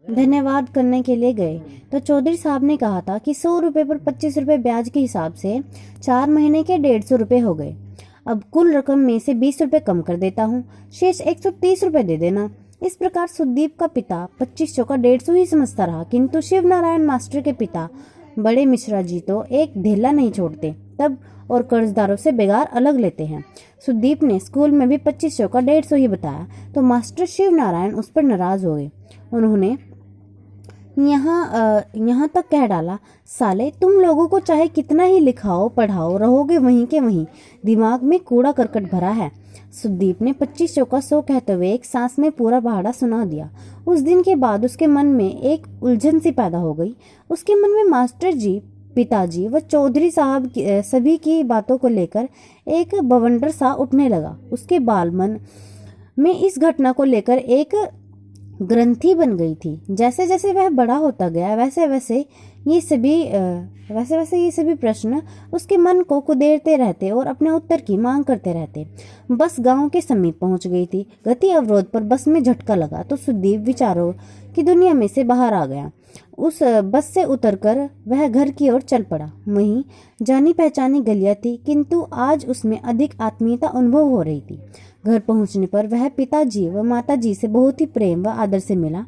धन्यवाद करने के लिए गए तो चौधरी साहब ने कहा था कि 100 रुपये पर 25 रुपये ब्याज के हिसाब से 4 महीने के 150 रुपये हो गए। अब कुल रकम में से 20 रुपये कम कर देता हूँ, शेष 130 रुपये दे देना। इस प्रकार सुदीप का पिता 25 चौका 150 ही समझता रहा, किंतु शिव नारायण मास्टर के पिता बड़े मिश्रा जी तो एक ढेला नहीं छोड़ते तब और कर्जदारों से बेगार अलग लेते हैं। सुदीप ने स्कूल में भी 25 चौका 150 ही बताया तो मास्टर शिव नारायण उस पर नाराज हो गए। उन्होंने यहाँ तक कह डाला, साले तुम लोगों को चाहे कितना ही लिखाओ पढ़ाओ रहोगे वहीं के वहीं, दिमाग में कूड़ा करकट भरा है। सुदीप ने 25 चौका 100 कहते हुए एक सांस में पूरा पहाड़ा सुना दिया। उस दिन के बाद उसके मन में एक उलझन सी पैदा हो गई। उसके मन में मास्टर जी, पिताजी व चौधरी साहब सभी की बातों को लेकर एक बवंडर सा उठने लगा। उसके बाल मन में इस घटना को लेकर एक ग्रंथि बन गई थी। जैसे जैसे वह बड़ा होता गया वैसे वैसे ये सभी प्रश्न उसके मन को कुदेरते रहते और अपने उत्तर की मांग करते रहते। बस गांव के समीप पहुंच गई थी। गति अवरोध पर बस में झटका लगा तो सुदीप विचारों की दुनिया में से बाहर आ गया। उस बस से उतरकर वह घर की ओर चल पड़ा। वहीं जानी पहचानी गलियां थी, किंतु आज उसमें अधिक आत्मीयता अनुभव हो रही थी। घर पहुंचने पर वह पिताजी व माताजी से बहुत ही प्रेम व आदर से मिला।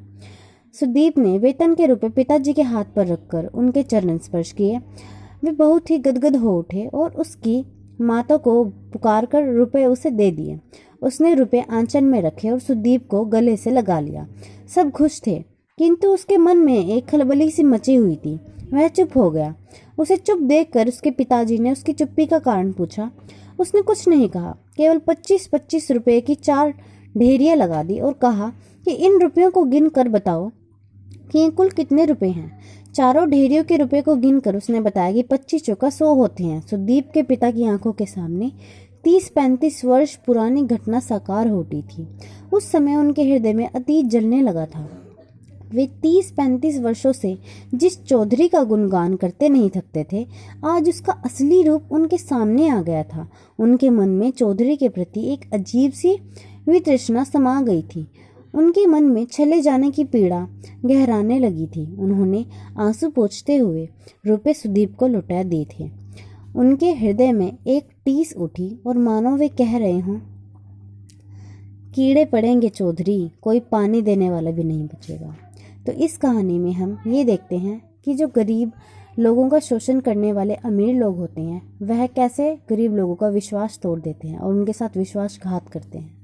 सुदीप ने वेतन के रुपए पिताजी के हाथ पर रखकर उनके चरण स्पर्श किए। वे बहुत ही गदगद हो उठे और उसकी माता को पुकार कर रुपए उसे दे दिए। उसने रुपए आंचल में रखे और सुदीप को गले से लगा लिया। सब खुश थे, किंतु उसके मन में एक खलबली सी मची हुई थी। वह चुप हो गया। उसे चुप देखकर उसके पिताजी ने उसकी चुप्पी का कारण पूछा। उसने कुछ नहीं कहा, केवल 25-25 रुपए की 4 ढेरियां लगा दी और कहा कि इन रुपयों को गिन कर बताओ कि ये कुल कितने रुपए हैं। चारों ढेरियों के रुपए को गिनकर उसने बताया कि 25 चौका 100 होते हैं। सुदीप के पिता की आंखों के सामने 30-35 वर्ष पुरानी घटना साकार होती थी। उस समय उनके हृदय में अतीत जलने लगा था। वे 30-35 वर्षों से जिस चौधरी का गुणगान करते नहीं थकते थे, आज उसका असली रूप उनके सामने आ गया था। उनके मन में चौधरी के प्रति एक अजीब सी वितृष्णा समा गई थी। उनके मन में चले जाने की पीड़ा गहराने लगी थी। उन्होंने आंसू पोंछते हुए रुपए सुदीप को लौटा दिए थे। उनके हृदय में एक टीस उठी और मानो वे कह रहे हों, कीड़े पड़ेंगे चौधरी, कोई पानी देने वाला भी नहीं बचेगा। तो इस कहानी में हम ये देखते हैं कि जो गरीब लोगों का शोषण करने वाले अमीर लोग होते हैं, वह कैसे गरीब लोगों का विश्वास तोड़ देते हैं और उनके साथ विश्वासघात करते हैं।